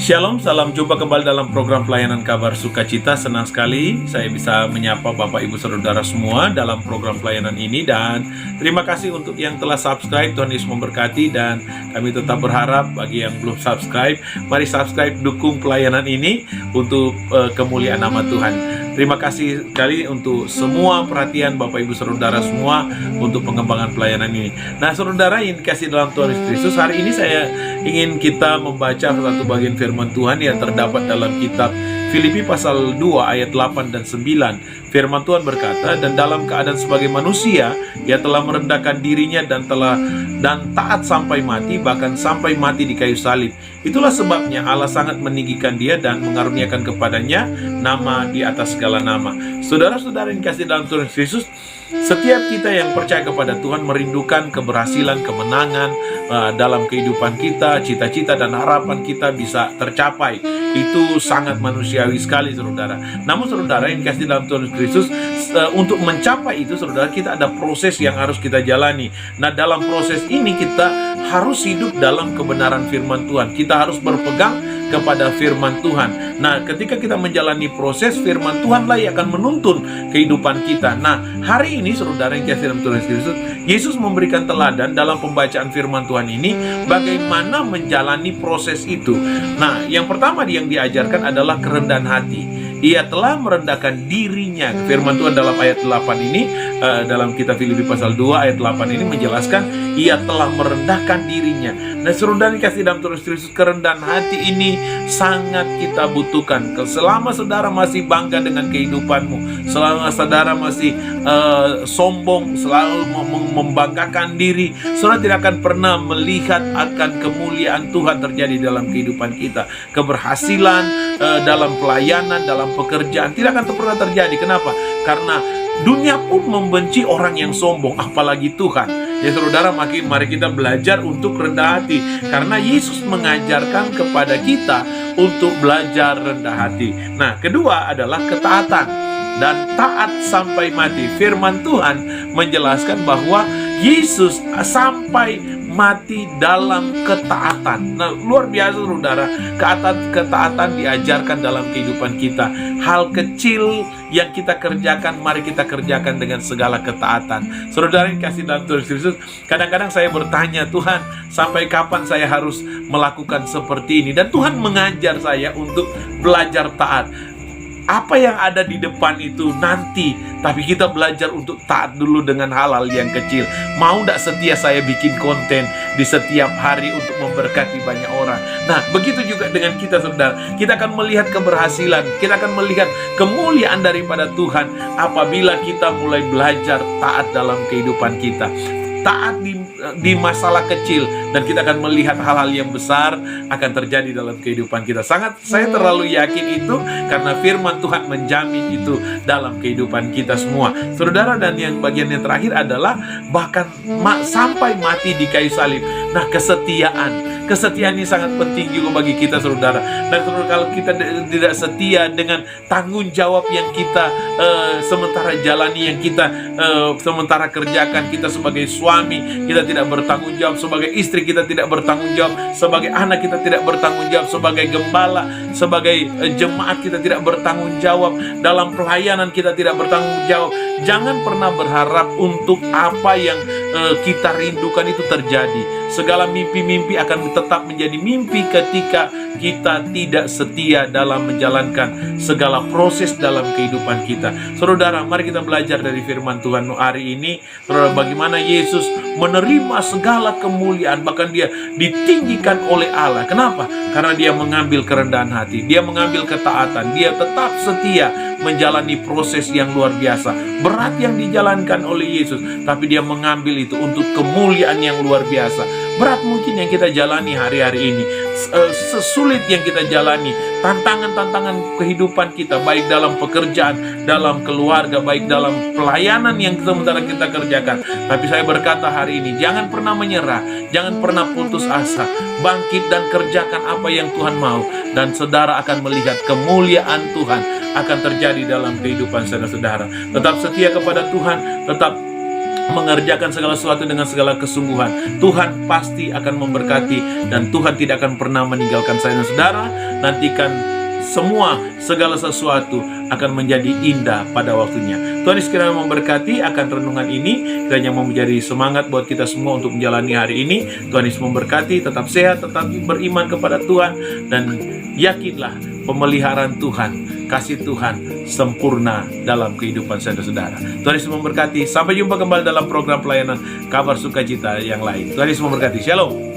Shalom, salam jumpa kembali dalam program pelayanan kabar sukacita. Senang sekali saya bisa menyapa Bapak Ibu Saudara semua dalam program pelayanan ini. Dan terima kasih untuk yang telah subscribe. Tuhan Yesus memberkati. Dan kami tetap berharap bagi yang belum subscribe, mari subscribe, dukung pelayanan ini untuk kemuliaan nama Tuhan. Terima kasih sekali untuk semua perhatian Bapak Ibu Saudara semua untuk pengembangan pelayanan ini. Nah, saudara yang dikasih dalam Tuhan Yesus Kristus, hari ini saya ingin kita membaca satu bagian firman Tuhan yang terdapat dalam kitab Filipi pasal 2 ayat 8 dan 9. Firman Tuhan berkata, dan dalam keadaan sebagai manusia, ia telah merendahkan dirinya dan taat sampai mati, bahkan sampai mati di kayu salib. Itulah sebabnya Allah sangat meninggikan dia dan mengaruniakan kepadanya nama di atas segala nama. Saudara-saudara yang dikasihi dalam Tuhan Yesus, setiap kita yang percaya kepada Tuhan merindukan keberhasilan, kemenangan dalam kehidupan kita, cita-cita dan harapan kita bisa tercapai. Itu sangat manusiawi sekali, saudara. Namun saudara yang dikasihi dalam Tuhan Yesus, untuk mencapai itu, saudara, kita ada proses yang harus kita jalani. Nah, dalam proses ini kita harus hidup dalam kebenaran firman Tuhan. Kita harus berpegang kepada firman Tuhan. Nah, ketika kita menjalani proses, firman Tuhanlah yang akan menuntun kehidupan kita. Nah, hari ini saudara yang dikasihi dalam Tuhan Yesus, Yesus memberikan teladan dalam pembacaan firman Tuhan ini bagaimana menjalani proses itu. Nah, yang pertama yang diajarkan adalah kerendahan hati. Ia telah merendahkan dirinya. Firman Tuhan dalam ayat 8 ini, dalam kitab Filipi pasal 2 ayat 8 ini menjelaskan ia telah merendahkan dirinya. Nah, saudara dikasih dalam Tuhan Yesus, kerendahan hati ini sangat kita butuhkan. Selama saudara masih bangga dengan kehidupanmu, selama saudara masih sombong, selalu membanggakan diri, saudara tidak akan pernah melihat akan kemuliaan Tuhan terjadi dalam kehidupan kita. Keberhasilan dalam pelayanan, dalam pekerjaan tidak akan pernah terjadi. Kenapa? Karena dunia pun membenci orang yang sombong, apalagi Tuhan. Ya saudara, mari kita belajar untuk rendah hati, karena Yesus mengajarkan kepada kita untuk belajar rendah hati. Nah, kedua adalah ketaatan dan taat sampai mati. Firman Tuhan menjelaskan bahwa Yesus sampai mati dalam ketaatan. Nah, luar biasa saudara, ketaatan diajarkan dalam kehidupan kita. Hal kecil yang kita kerjakan, mari kita kerjakan dengan segala ketaatan. Saudara yang kasih dalam Tuhan Yesus, kadang-kadang saya bertanya, Tuhan, sampai kapan saya harus melakukan seperti ini? Dan Tuhan mengajar saya untuk belajar taat. Apa yang ada di depan itu nanti, tapi kita belajar untuk taat dulu dengan hal-hal yang kecil. Mau tidak setia saya bikin konten di setiap hari untuk memberkati banyak orang. Nah, begitu juga dengan kita, saudara. Kita akan melihat keberhasilan, kita akan melihat kemuliaan daripada Tuhan apabila kita mulai belajar taat dalam kehidupan kita. Taat di masalah kecil, dan kita akan melihat hal-hal yang besar akan terjadi dalam kehidupan kita. Saya terlalu yakin itu karena firman Tuhan menjamin itu dalam kehidupan kita semua, saudara. Dan yang bagian yang terakhir adalah bahkan sampai mati di kayu salib. Nah, kesetiaan ini sangat penting juga bagi kita, saudara. Dan saudara, kalau kita tidak setia dengan tanggung jawab yang kita sementara jalani, yang kita sementara kerjakan, kita sebagai suami kita tidak bertanggung jawab, sebagai istri kita tidak bertanggung jawab, sebagai anak kita tidak bertanggung jawab, sebagai gembala, sebagai jemaat kita tidak bertanggung jawab, dalam pelayanan kita tidak bertanggung jawab. Jangan pernah berharap untuk apa yang kita rindukan itu terjadi. Segala mimpi-mimpi akan tetap menjadi mimpi ketika kita tidak setia dalam menjalankan segala proses dalam kehidupan kita. Saudara, mari kita belajar dari firman Tuhan hari ini. Saudara, bagaimana Yesus menerima segala kemuliaan, bahkan dia ditinggikan oleh Allah. Kenapa? Karena dia mengambil kerendahan hati, dia mengambil ketaatan, dia tetap setia menjalani proses yang luar biasa. Berat yang dijalankan oleh Yesus, tapi dia mengambil itu untuk kemuliaan yang luar biasa. Berat mungkin yang kita jalani hari-hari ini, sesulit yang kita jalani, tantangan-tantangan kehidupan kita, baik dalam pekerjaan, dalam keluarga, baik dalam pelayanan yang sementara kita kerjakan. Tapi saya berkata hari ini, jangan pernah menyerah, jangan pernah putus asa, bangkit dan kerjakan apa yang Tuhan mau, dan saudara akan melihat kemuliaan Tuhan akan terjadi dalam kehidupan saudara-saudara. Tetap setia kepada Tuhan, tetap mengerjakan segala sesuatu dengan segala kesungguhan, Tuhan pasti akan memberkati dan Tuhan tidak akan pernah meninggalkan saya dan saudara. Nantikan segala sesuatu akan menjadi indah pada waktunya. Tuhan sekiranya memberkati akan renungan ini, kiranya menjadi semangat buat kita semua untuk menjalani hari ini. Tuhan Yesus memberkati, tetap sehat, tetap beriman kepada Tuhan, dan yakinlah pemeliharaan Tuhan, kasih Tuhan sempurna dalam kehidupan saudara-saudara. Tuhan Yesus memberkati. Sampai jumpa kembali dalam program pelayanan Kabar Sukacita yang lain. Tuhan Yesus memberkati. Shalom.